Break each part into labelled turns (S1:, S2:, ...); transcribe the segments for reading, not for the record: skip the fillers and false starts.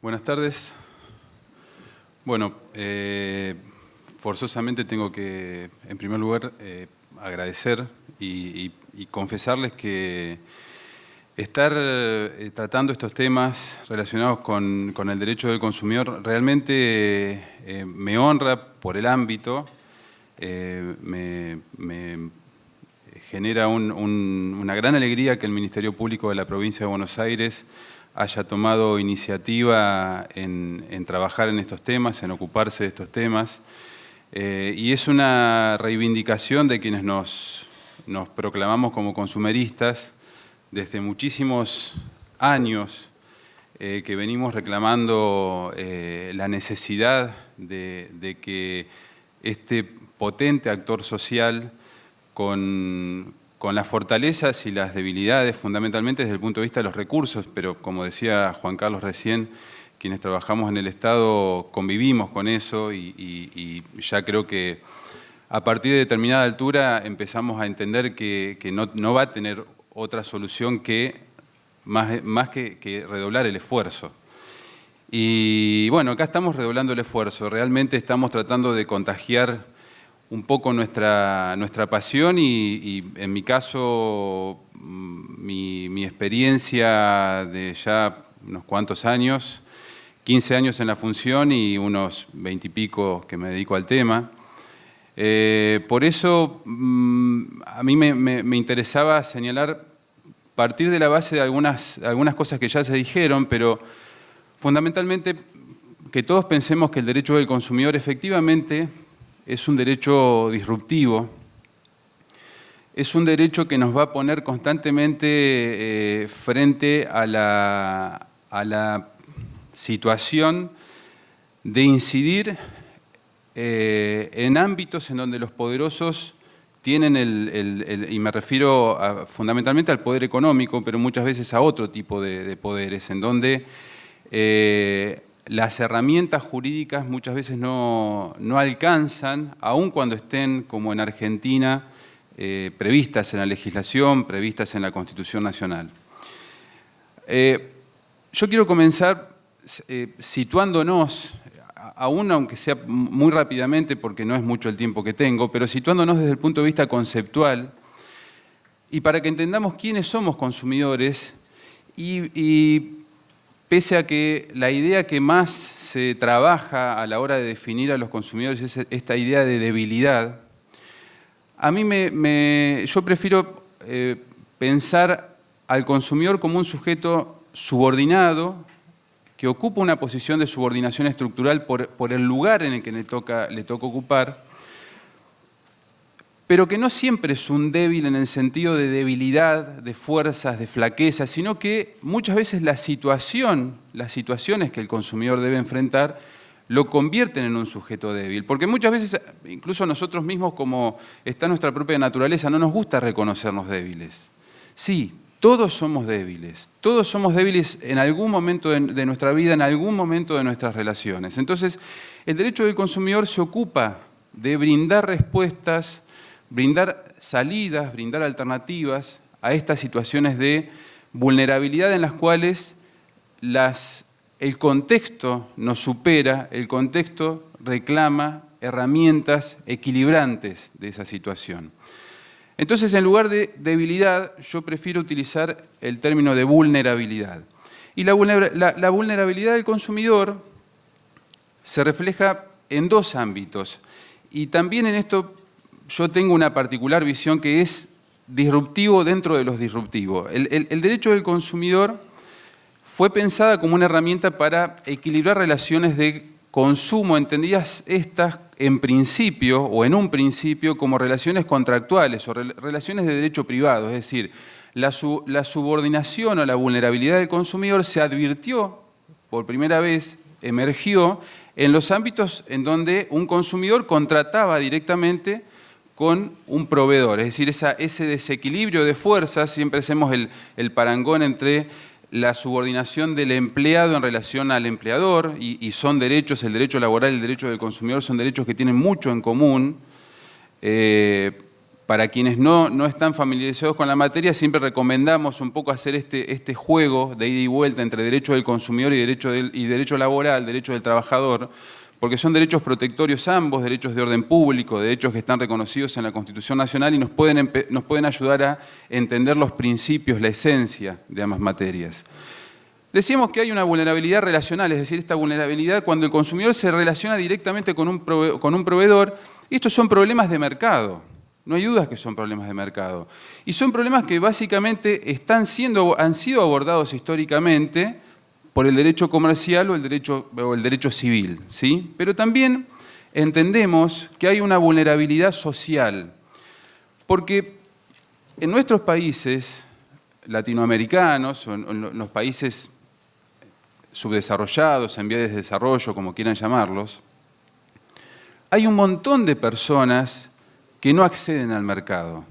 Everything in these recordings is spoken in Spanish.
S1: Buenas tardes. Bueno, forzosamente tengo que, en primer lugar, agradecer y confesarles que estar tratando estos temas relacionados con el derecho del consumidor realmente me honra por el ámbito, me genera una gran alegría que el Ministerio Público de la Provincia de Buenos Aires haya tomado iniciativa en trabajar en estos temas, en ocuparse de estos temas. Y es una reivindicación de quienes nos proclamamos como consumeristas desde muchísimos años que venimos reclamando la necesidad de que este potente actor social con las fortalezas y las debilidades, fundamentalmente desde el punto de vista de los recursos, pero como decía Juan Carlos recién, quienes trabajamos en el Estado convivimos con eso y ya creo que a partir de determinada altura empezamos a entender que no va a tener otra solución que más que redoblar el esfuerzo. Y bueno, acá estamos redoblando el esfuerzo, realmente estamos tratando de contagiar un poco nuestra pasión y en mi caso, mi experiencia de ya unos cuantos años, 15 años en la función y unos 20 y pico que me dedico al tema. Por eso a mí me interesaba señalar, partir de la base de algunas cosas que ya se dijeron, pero fundamentalmente que todos pensemos que el derecho del consumidor efectivamente es un derecho disruptivo, es un derecho que nos va a poner constantemente frente a la situación de incidir en ámbitos en donde los poderosos tienen y me refiero fundamentalmente al poder económico, pero muchas veces a otro tipo de poderes, en donde las herramientas jurídicas muchas veces no alcanzan, aun cuando estén, como en Argentina, previstas en la legislación, previstas en la Constitución Nacional. Yo quiero comenzar situándonos, aún aunque sea muy rápidamente, porque no es mucho el tiempo que tengo, pero situándonos desde el punto de vista conceptual, y para que entendamos quiénes somos consumidores y pese a que la idea que más se trabaja a la hora de definir a los consumidores es esta idea de debilidad, a mí yo prefiero pensar al consumidor como un sujeto subordinado que ocupa una posición de subordinación estructural por el lugar en el que le toca ocupar, pero que no siempre es un débil en el sentido de debilidad, de fuerzas, de flaqueza, sino que muchas veces las situaciones que el consumidor debe enfrentar lo convierten en un sujeto débil. Porque muchas veces, incluso nosotros mismos, como está nuestra propia naturaleza, no nos gusta reconocernos débiles. Sí, todos somos débiles en algún momento de nuestra vida, en algún momento de nuestras relaciones. Entonces, el derecho del consumidor se ocupa de brindar respuestas, brindar salidas, brindar alternativas a estas situaciones de vulnerabilidad en las cuales el contexto nos supera, el contexto reclama herramientas equilibrantes de esa situación. Entonces, en lugar de debilidad, yo prefiero utilizar el término de vulnerabilidad. Y la vulnerabilidad del consumidor se refleja en dos ámbitos. Y también en esto yo tengo una particular visión que es disruptivo dentro de los disruptivos. El derecho del consumidor fue pensada como una herramienta para equilibrar relaciones de consumo, entendidas estas en principio o en un principio como relaciones contractuales o relaciones de derecho privado, es decir, la subordinación o la vulnerabilidad del consumidor se advirtió por primera vez, emergió en los ámbitos en donde un consumidor contrataba directamente con un proveedor, es decir, ese desequilibrio de fuerzas, siempre hacemos el parangón entre la subordinación del empleado en relación al empleador, y son derechos, el derecho laboral y el derecho del consumidor son derechos que tienen mucho en común, para quienes no están familiarizados con la materia, siempre recomendamos un poco hacer este juego de ida y vuelta entre derecho del consumidor y derecho laboral, derecho del trabajador, porque son derechos protectorios ambos, derechos de orden público, derechos que están reconocidos en la Constitución Nacional y nos pueden ayudar a entender los principios, la esencia de ambas materias. Decíamos que hay una vulnerabilidad relacional, es decir, esta vulnerabilidad cuando el consumidor se relaciona directamente con un proveedor, y estos son problemas de mercado, no hay dudas que son problemas de mercado. Y son problemas que básicamente han sido abordados históricamente por el derecho comercial o el derecho civil, ¿sí? Pero también entendemos que hay una vulnerabilidad social, porque en nuestros países latinoamericanos, o en los países subdesarrollados, en vías de desarrollo, como quieran llamarlos, hay un montón de personas que no acceden al mercado.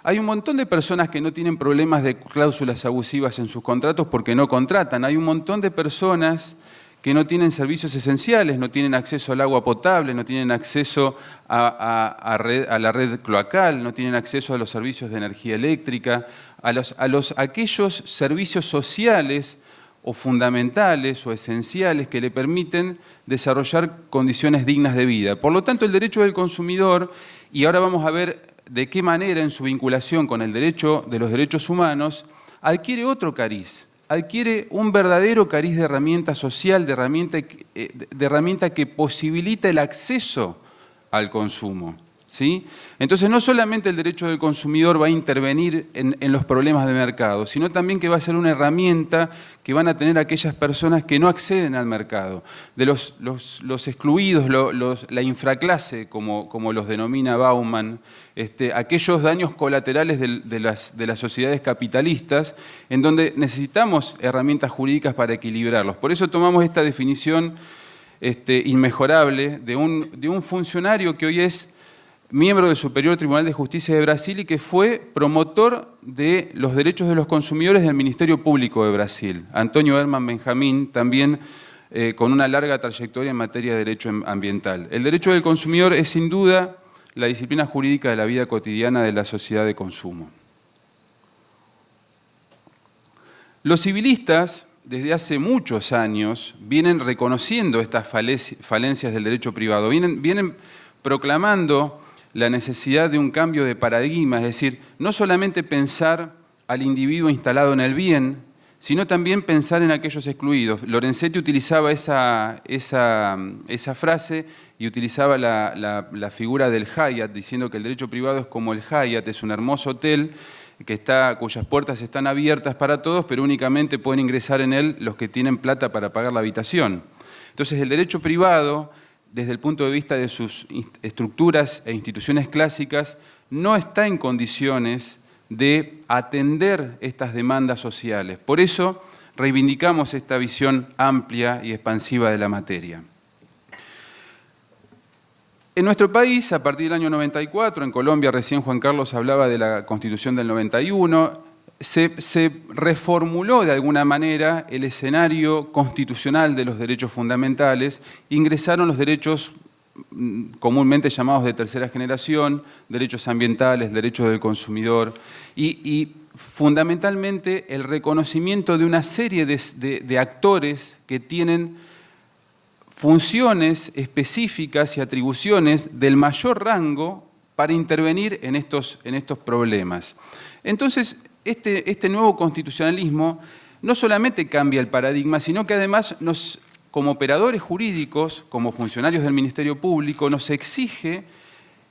S1: Hay un montón de personas que no tienen problemas de cláusulas abusivas en sus contratos porque no contratan. Hay un montón de personas que no tienen servicios esenciales, no tienen acceso al agua potable, no tienen acceso a la red cloacal, no tienen acceso a los servicios de energía eléctrica, aquellos servicios sociales o fundamentales o esenciales que le permiten desarrollar condiciones dignas de vida. Por lo tanto, el derecho del consumidor, y ahora vamos a ver de qué manera en su vinculación con el derecho de los derechos humanos, adquiere otro cariz, adquiere un verdadero cariz de herramienta social, de herramienta que posibilita el acceso al consumo, ¿sí? Entonces, no solamente el derecho del consumidor va a intervenir en los problemas de mercado, sino también que va a ser una herramienta que van a tener aquellas personas que no acceden al mercado, de los excluidos, la infraclase, como los denomina Bauman, aquellos daños colaterales de las sociedades capitalistas, en donde necesitamos herramientas jurídicas para equilibrarlos. Por eso tomamos esta definición inmejorable de un funcionario que hoy es miembro del Superior Tribunal de Justicia de Brasil y que fue promotor de los derechos de los consumidores del Ministerio Público de Brasil. Antônio Herman Benjamín, también con una larga trayectoria en materia de derecho ambiental. El derecho del consumidor es sin duda la disciplina jurídica de la vida cotidiana de la sociedad de consumo. Los civilistas, desde hace muchos años, vienen reconociendo estas falencias del derecho privado, vienen proclamando la necesidad de un cambio de paradigma, es decir, no solamente pensar al individuo instalado en el bien, sino también pensar en aquellos excluidos. Lorenzetti utilizaba esa frase y utilizaba la figura del Hyatt, diciendo que el derecho privado es como el Hyatt, es un hermoso hotel cuyas puertas están abiertas para todos, pero únicamente pueden ingresar en él los que tienen plata para pagar la habitación. Entonces, el derecho privado, desde el punto de vista de sus estructuras e instituciones clásicas, no está en condiciones de atender estas demandas sociales. Por eso reivindicamos esta visión amplia y expansiva de la materia. En nuestro país, a partir del año 94, en Colombia recién Juan Carlos hablaba de la Constitución del 91, se reformuló de alguna manera el escenario constitucional de los derechos fundamentales, ingresaron los derechos comúnmente llamados de tercera generación, derechos ambientales, derechos del consumidor y fundamentalmente el reconocimiento de una serie de actores que tienen funciones específicas y atribuciones del mayor rango para intervenir en estos problemas. Entonces, este nuevo constitucionalismo no solamente cambia el paradigma, sino que además como operadores jurídicos, como funcionarios del Ministerio Público, nos exige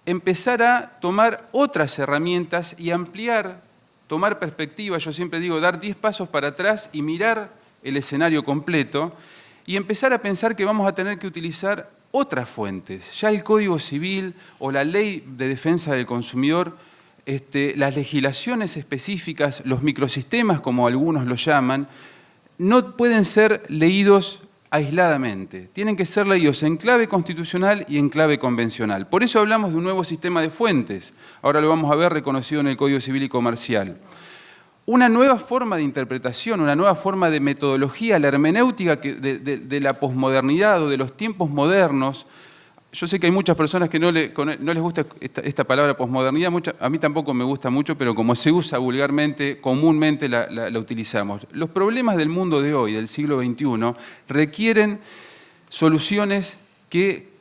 S1: empezar a tomar otras herramientas y ampliar, tomar perspectiva, yo siempre digo, dar 10 pasos para atrás y mirar el escenario completo y empezar a pensar que vamos a tener que utilizar otras fuentes. Ya el Código Civil o la Ley de Defensa del Consumidor, las legislaciones específicas, los microsistemas, como algunos lo llaman, no pueden ser leídos aisladamente. Tienen que ser leídos en clave constitucional y en clave convencional. Por eso hablamos de un nuevo sistema de fuentes. Ahora lo vamos a ver reconocido en el Código Civil y Comercial. Una nueva forma de interpretación, una nueva forma de metodología, la hermenéutica de la posmodernidad o de los tiempos modernos. yo sé que hay muchas personas que no les gusta esta palabra posmodernidad, a mí tampoco me gusta mucho, pero como se usa vulgarmente, comúnmente la utilizamos. Los problemas del mundo de hoy, del siglo XXI, requieren soluciones que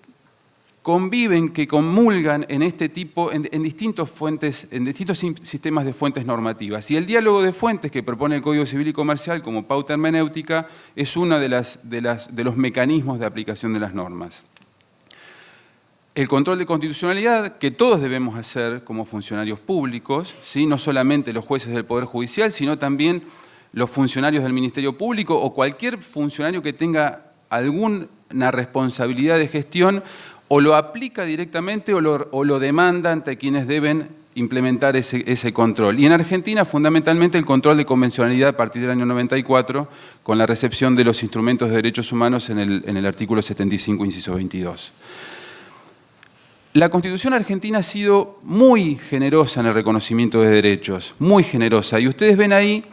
S1: conviven, que comulgan en este tipo, en distintos sistemas de fuentes normativas. Y el diálogo de fuentes que propone el Código Civil y Comercial como pauta hermenéutica es uno de los mecanismos de aplicación de las normas. El control de constitucionalidad, que todos debemos hacer como funcionarios públicos, ¿sí? No solamente los jueces del Poder Judicial, sino también los funcionarios del Ministerio Público o cualquier funcionario que tenga alguna responsabilidad de gestión, o lo aplica directamente o lo demanda ante quienes deben implementar ese control. Y en Argentina, fundamentalmente, el control de convencionalidad a partir del año 94, con la recepción de los instrumentos de derechos humanos en el artículo 75, inciso 22. La Constitución argentina ha sido muy generosa en el reconocimiento de derechos, muy generosa. Y ustedes ven ahí,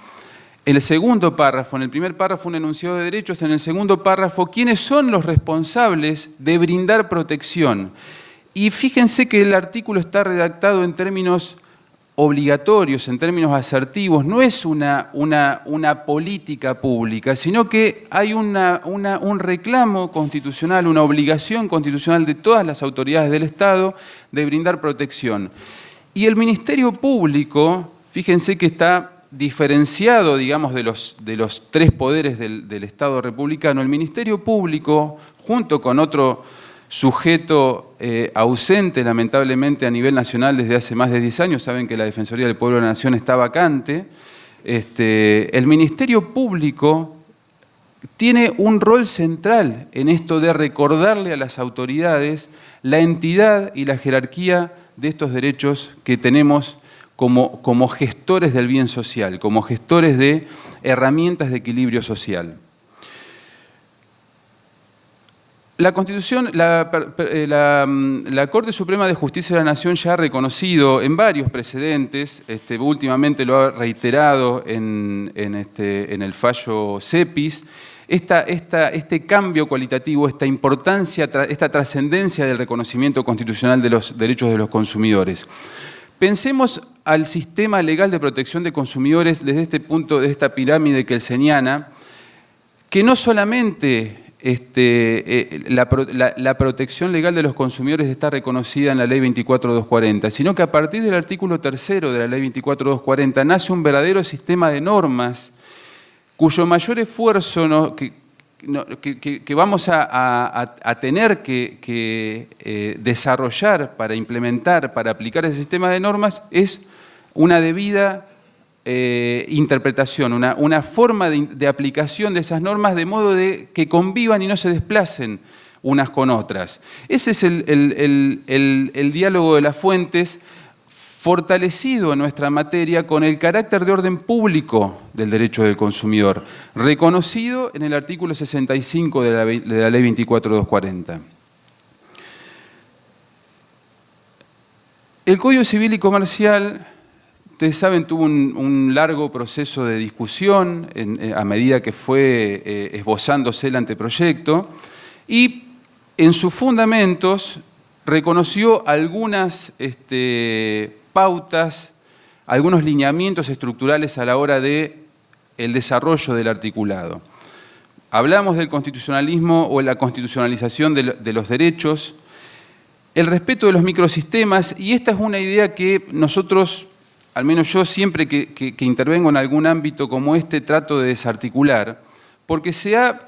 S1: en el segundo párrafo, en el primer párrafo un enunciado de derechos, en el segundo párrafo, ¿quiénes son los responsables de brindar protección? Y fíjense que el artículo está redactado en términos obligatorios, en términos asertivos, no es una política pública, sino que hay un reclamo constitucional, una obligación constitucional de todas las autoridades del Estado de brindar protección. Y el Ministerio Público, fíjense que está diferenciado, digamos, de los tres poderes del Estado republicano. El Ministerio Público, junto con otro sujeto ausente, lamentablemente, a nivel nacional desde hace más de 10 años, saben que la Defensoría del Pueblo de la Nación está vacante, el Ministerio Público tiene un rol central en esto de recordarle a las autoridades la entidad y la jerarquía de estos derechos que tenemos como gestores del bien social, como gestores de herramientas de equilibrio social. La Constitución, la Corte Suprema de Justicia de la Nación ya ha reconocido en varios precedentes, últimamente lo ha reiterado en el fallo CEPIS, este cambio cualitativo, esta importancia, esta trascendencia del reconocimiento constitucional de los derechos de los consumidores. Pensemos al sistema legal de protección de consumidores desde este punto, de esta pirámide que él señala, que no solamente la protección legal de los consumidores está reconocida en la Ley 24.240, sino que a partir del artículo 3 de la Ley 24.240 nace un verdadero sistema de normas cuyo mayor esfuerzo que vamos a tener que desarrollar para implementar, para aplicar ese sistema de normas, es una debida interpretación, una forma de aplicación de esas normas de modo de que convivan y no se desplacen unas con otras. Ese es el diálogo de las fuentes, fortalecido en nuestra materia con el carácter de orden público del derecho del consumidor, reconocido en el artículo 65 de la Ley 24.240. El Código Civil y Comercial, ustedes saben, tuvo un largo proceso de discusión a medida que fue esbozándose el anteproyecto y en sus fundamentos reconoció algunas pautas, algunos lineamientos estructurales a la hora del desarrollo del articulado. Hablamos del constitucionalismo o la constitucionalización de los derechos, el respeto de los microsistemas, y esta es una idea que nosotros, al menos yo siempre que intervengo en algún ámbito como este, trato de desarticular, porque se ha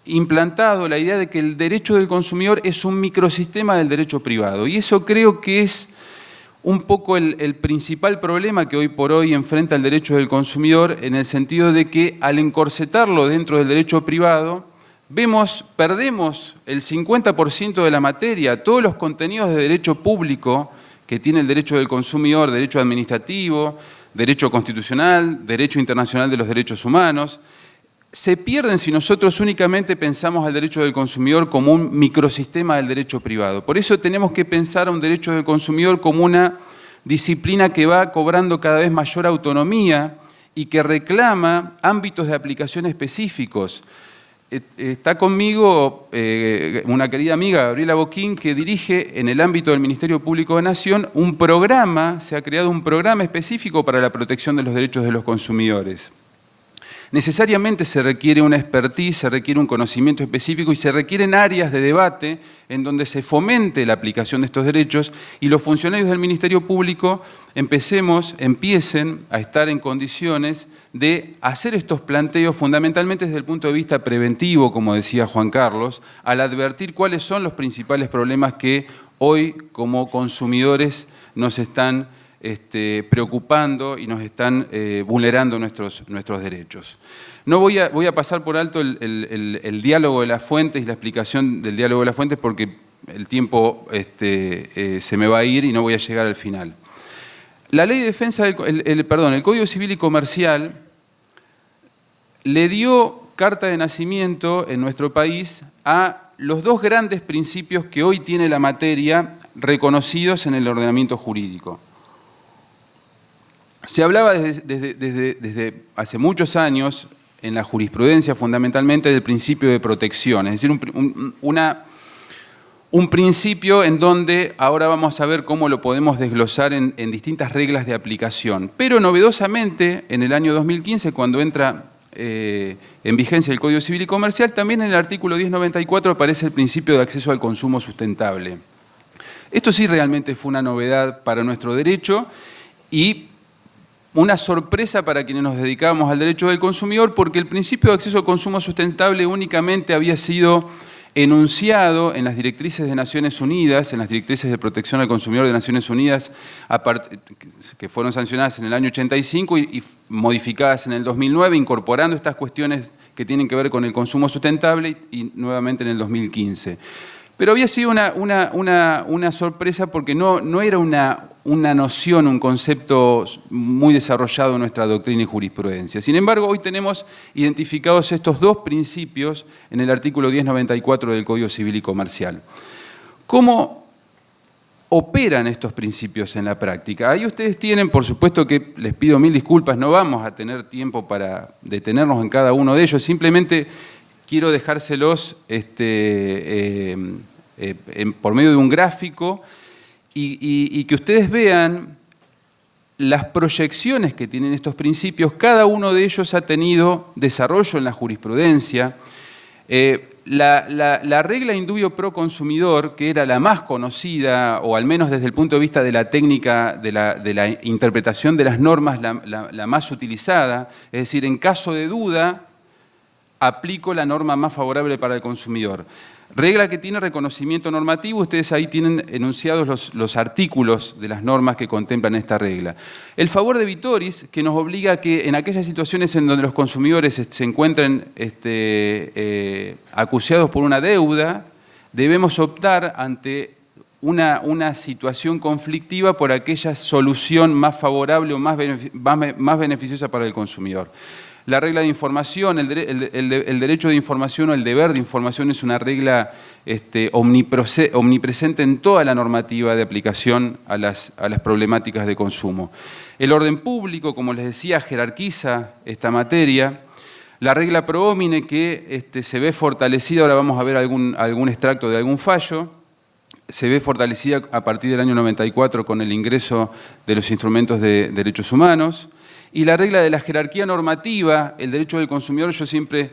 S1: implantado la idea de que el derecho del consumidor es un microsistema del derecho privado, y eso creo que es un poco el principal problema que hoy por hoy enfrenta el derecho del consumidor, en el sentido de que al encorsetarlo dentro del derecho privado, perdemos el 50% de la materia, todos los contenidos de derecho público que tiene el derecho del consumidor, derecho administrativo, derecho constitucional, derecho internacional de los derechos humanos, se pierden si nosotros únicamente pensamos al derecho del consumidor como un microsistema del derecho privado. Por eso tenemos que pensar a un derecho del consumidor como una disciplina que va cobrando cada vez mayor autonomía y que reclama ámbitos de aplicación específicos. está conmigo una querida amiga, Gabriela Boquín, que dirige en el ámbito del Ministerio Público de Nación un programa, se ha creado un programa específico para la protección de los derechos de los consumidores. Necesariamente se requiere una expertise, se requiere un conocimiento específico y se requieren áreas de debate en donde se fomente la aplicación de estos derechos y los funcionarios del Ministerio Público empiecen a estar en condiciones de hacer estos planteos fundamentalmente desde el punto de vista preventivo, como decía Juan Carlos, al advertir cuáles son los principales problemas que hoy como consumidores nos están preocupando y nos están vulnerando nuestros derechos. No voy a pasar por alto el diálogo de las fuentes y la explicación del diálogo de las fuentes porque el tiempo se me va a ir y no voy a llegar al final. La ley de defensa el Código Civil y Comercial le dio carta de nacimiento en nuestro país a los dos grandes principios que hoy tiene la materia reconocidos en el ordenamiento jurídico. Se hablaba desde hace muchos años, en la jurisprudencia fundamentalmente, del principio de protección, es decir, un principio en donde ahora vamos a ver cómo lo podemos desglosar en distintas reglas de aplicación. Pero novedosamente, en el año 2015, cuando entra en vigencia el Código Civil y Comercial, también en el artículo 1094 aparece el principio de acceso al consumo sustentable. Esto sí realmente fue una novedad para nuestro derecho y una sorpresa para quienes nos dedicábamos al derecho del consumidor, porque el principio de acceso al consumo sustentable únicamente había sido enunciado en las directrices de Naciones Unidas, en las directrices de protección al consumidor de Naciones Unidas, que fueron sancionadas en el año 85 y modificadas en el 2009, incorporando estas cuestiones que tienen que ver con el consumo sustentable y nuevamente en el 2015. Pero había sido una sorpresa porque no era una noción, un concepto muy desarrollado en nuestra doctrina y jurisprudencia. Sin embargo, hoy tenemos identificados estos dos principios en el artículo 1094 del Código Civil y Comercial. ¿Cómo operan estos principios en la práctica? Ahí ustedes tienen, por supuesto que les pido mil disculpas, no vamos a tener tiempo para detenernos en cada uno de ellos, simplemente quiero dejárselos por medio de un gráfico y que ustedes vean las proyecciones que tienen estos principios. Cada uno de ellos ha tenido desarrollo en la jurisprudencia. La regla indubio pro consumidor, que era la más conocida, o al menos desde el punto de vista de la técnica de la interpretación de las normas, la más utilizada, es decir, en caso de duda, aplico la norma más favorable para el consumidor. Regla que tiene reconocimiento normativo, ustedes ahí tienen enunciados los artículos de las normas que contemplan esta regla. El favor de Vitoris, que nos obliga a que en aquellas situaciones en donde los consumidores se encuentren acuciados por una deuda, debemos optar ante una situación conflictiva por aquella solución más favorable o más beneficiosa para el consumidor. La regla de información, el derecho de información o el deber de información es una regla omnipresente en toda la normativa de aplicación a las problemáticas de consumo. El orden público, como les decía, jerarquiza esta materia. La regla pro homine que se ve fortalecida, ahora vamos a ver algún extracto de algún fallo, se ve fortalecida a partir del año 94 con el ingreso de los instrumentos de derechos humanos. Y la regla de la jerarquía normativa, el derecho del consumidor, yo siempre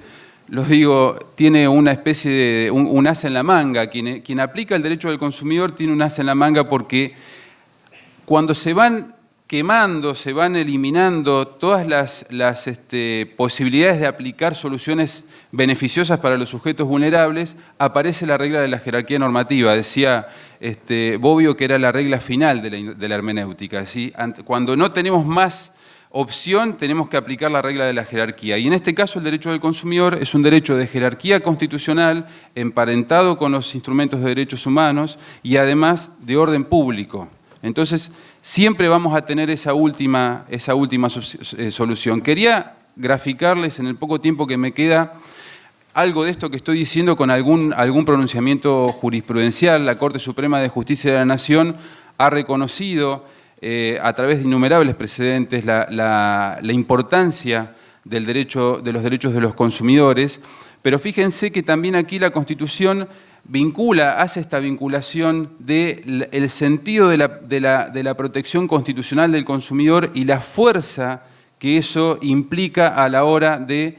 S1: los digo, tiene una especie de un as en la manga. Quien aplica el derecho del consumidor tiene un as en la manga porque cuando se van quemando, se van eliminando todas las posibilidades de aplicar soluciones beneficiosas para los sujetos vulnerables, aparece la regla de la jerarquía normativa. Decía Bobbio que era la regla final de la hermenéutica, ¿sí? Cuando no tenemos más opción, tenemos que aplicar la regla de la jerarquía. Y en este caso el derecho del consumidor es un derecho de jerarquía constitucional emparentado con los instrumentos de derechos humanos y además de orden público. Entonces, siempre vamos a tener esa última solución. Quería graficarles en el poco tiempo que me queda algo de esto que estoy diciendo con algún pronunciamiento jurisprudencial. La Corte Suprema de Justicia de la Nación ha reconocido a través de innumerables precedentes la importancia de los derechos de los consumidores, pero fíjense que también aquí la Constitución hace esta vinculación del sentido de la protección constitucional del consumidor y la fuerza que eso implica a la hora de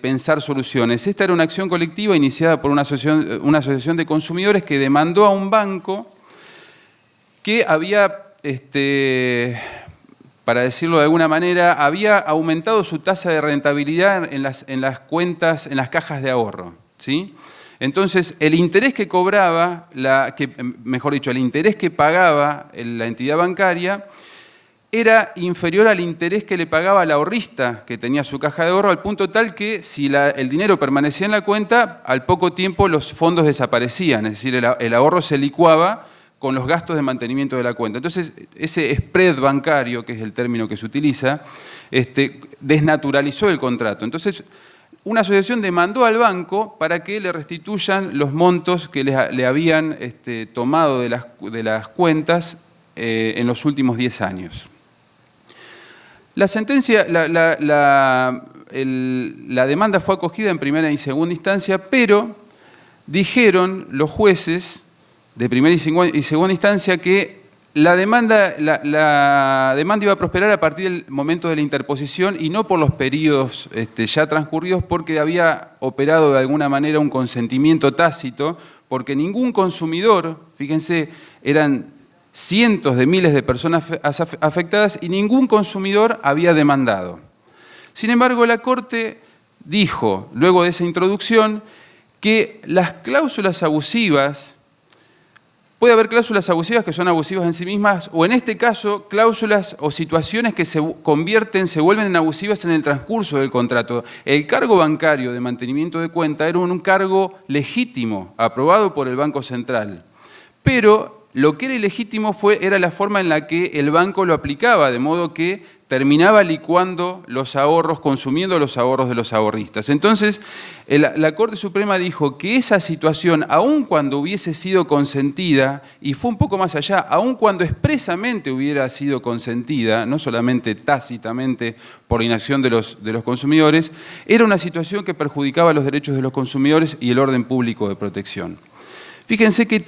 S1: pensar soluciones. Esta era una acción colectiva iniciada por una asociación de consumidores que demandó a un banco que había, para decirlo de alguna manera, había aumentado su tasa de rentabilidad en las cuentas, en las cajas de ahorro, ¿sí? Entonces, el interés que cobraba, el interés que pagaba la entidad bancaria era inferior al interés que le pagaba al ahorrista que tenía su caja de ahorro, al punto tal que si el dinero permanecía en la cuenta, al poco tiempo los fondos desaparecían, es decir, el ahorro se licuaba con los gastos de mantenimiento de la cuenta. Entonces, ese spread bancario, que es el término que se utiliza, desnaturalizó el contrato. Entonces, una asociación demandó al banco para que le restituyan los montos que le habían tomado de las cuentas en los últimos 10 años. La sentencia, la demanda fue acogida en primera y segunda instancia, pero dijeron los jueces de primera y segunda instancia que la demanda iba a prosperar a partir del momento de la interposición y no por los periodos ya transcurridos, porque había operado de alguna manera un consentimiento tácito, porque ningún consumidor, fíjense, eran cientos de miles de personas afectadas y ningún consumidor había demandado. Sin embargo, la Corte dijo, luego de esa introducción, que las cláusulas abusivas, puede haber cláusulas abusivas que son abusivas en sí mismas, o en este caso, cláusulas o situaciones que se vuelven abusivas en el transcurso del contrato. El cargo bancario de mantenimiento de cuenta era un cargo legítimo, aprobado por el Banco Central, pero lo que era ilegítimo era la forma en la que el banco lo aplicaba, de modo que terminaba licuando los ahorros, consumiendo los ahorros de los ahorristas. Entonces, la Corte Suprema dijo que esa situación, aun cuando hubiese sido consentida, y fue un poco más allá, aun cuando expresamente hubiera sido consentida, no solamente tácitamente por la inacción de los consumidores, era una situación que perjudicaba los derechos de los consumidores y el orden público de protección. Fíjense qué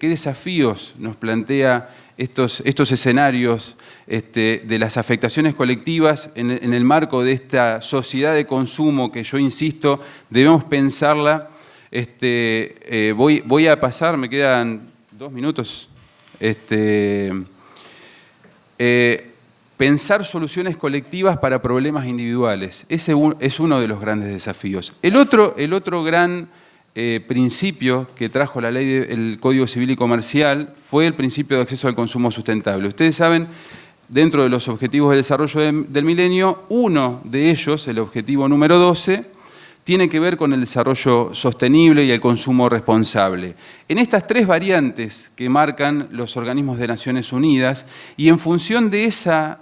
S1: desafíos nos plantea estos escenarios de las afectaciones colectivas en el marco de esta sociedad de consumo que yo insisto, debemos pensarla. Voy a pasar, me quedan 2 minutos. Pensar soluciones colectivas para problemas individuales. Ese es uno de los grandes desafíos. El otro gran principio que trajo la ley del Código Civil y Comercial fue el principio de acceso al consumo sustentable. Ustedes saben, dentro de los objetivos de desarrollo del milenio, uno de ellos, el objetivo número 12, tiene que ver con el desarrollo sostenible y el consumo responsable. En estas 3 variantes que marcan los organismos de Naciones Unidas, y en función de esos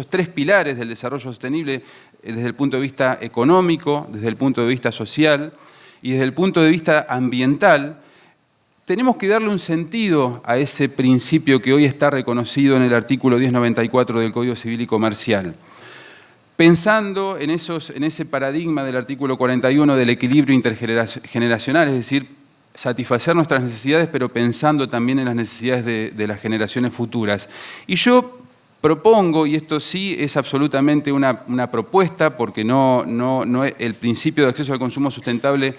S1: 3 pilares del desarrollo sostenible, desde el punto de vista económico, desde el punto de vista social y desde el punto de vista ambiental, tenemos que darle un sentido a ese principio que hoy está reconocido en el artículo 1094 del Código Civil y Comercial. Pensando en ese paradigma del artículo 41 del equilibrio intergeneracional, es decir, satisfacer nuestras necesidades, pero pensando también en las necesidades de las generaciones futuras. Y yo propongo, y esto sí es absolutamente una propuesta, porque el principio de acceso al consumo sustentable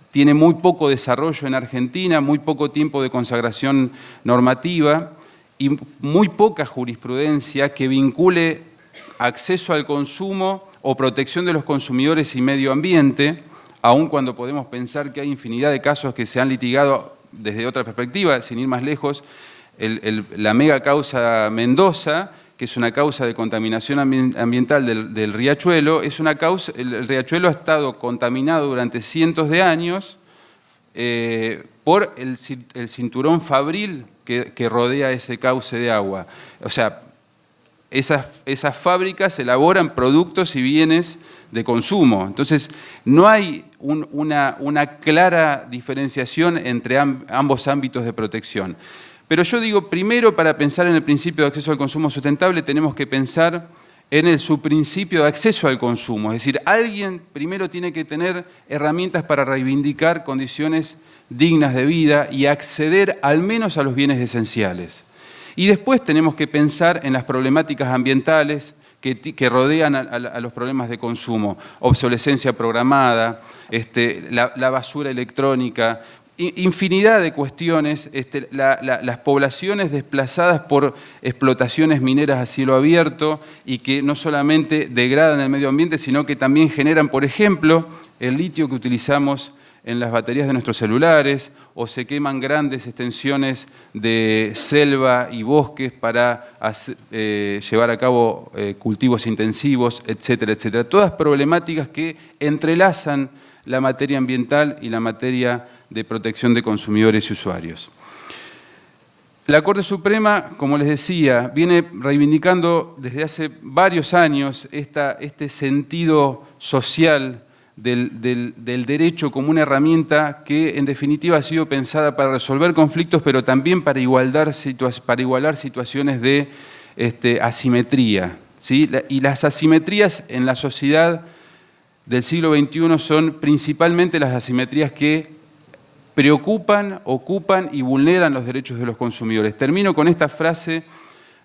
S1: tiene muy poco desarrollo en Argentina, muy poco tiempo de consagración normativa y muy poca jurisprudencia que vincule acceso al consumo o protección de los consumidores y medio ambiente, aun cuando podemos pensar que hay infinidad de casos que se han litigado desde otra perspectiva, sin ir más lejos, la mega causa Mendoza, que es una causa de contaminación ambiental del riachuelo, el riachuelo ha estado contaminado durante cientos de años por el cinturón fabril que rodea ese cauce de agua. O sea, esas fábricas elaboran productos y bienes de consumo. Entonces, no hay una clara diferenciación entre ambos ámbitos de protección. Pero yo digo, primero, para pensar en el principio de acceso al consumo sustentable, tenemos que pensar en el subprincipio de acceso al consumo. Es decir, alguien primero tiene que tener herramientas para reivindicar condiciones dignas de vida y acceder al menos a los bienes esenciales. Y después tenemos que pensar en las problemáticas ambientales que rodean a los problemas de consumo, obsolescencia programada, la basura electrónica, infinidad de cuestiones, las poblaciones desplazadas por explotaciones mineras a cielo abierto y que no solamente degradan el medio ambiente, sino que también generan, por ejemplo, el litio que utilizamos en las baterías de nuestros celulares, o se queman grandes extensiones de selva y bosques para llevar a cabo cultivos intensivos, etcétera, etcétera. Todas problemáticas que entrelazan la materia ambiental y la materia de protección de consumidores y usuarios. La Corte Suprema, como les decía, viene reivindicando desde hace varios años este sentido social del derecho como una herramienta que en definitiva ha sido pensada para resolver conflictos, pero también para igualar situaciones de asimetría, ¿sí? Y las asimetrías en la sociedad del siglo XXI son principalmente las asimetrías que preocupan, ocupan y vulneran los derechos de los consumidores. Termino con esta frase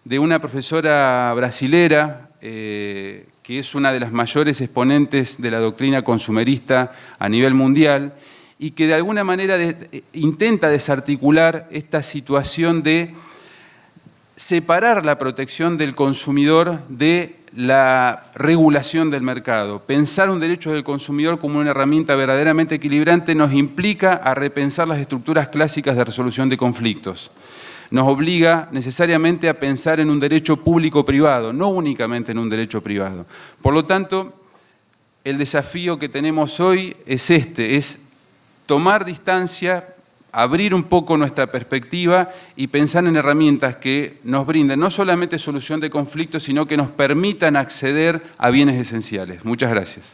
S1: de una profesora brasilera, que es una de las mayores exponentes de la doctrina consumerista a nivel mundial y que de alguna manera intenta desarticular esta situación de separar la protección del consumidor de la regulación del mercado. Pensar un derecho del consumidor como una herramienta verdaderamente equilibrante nos implica a repensar las estructuras clásicas de resolución de conflictos. Nos obliga necesariamente a pensar en un derecho público-privado, no únicamente en un derecho privado. Por lo tanto, el desafío que tenemos hoy es tomar distancia, abrir un poco nuestra perspectiva y pensar en herramientas que nos brinden no solamente solución de conflictos, sino que nos permitan acceder a bienes esenciales. Muchas gracias.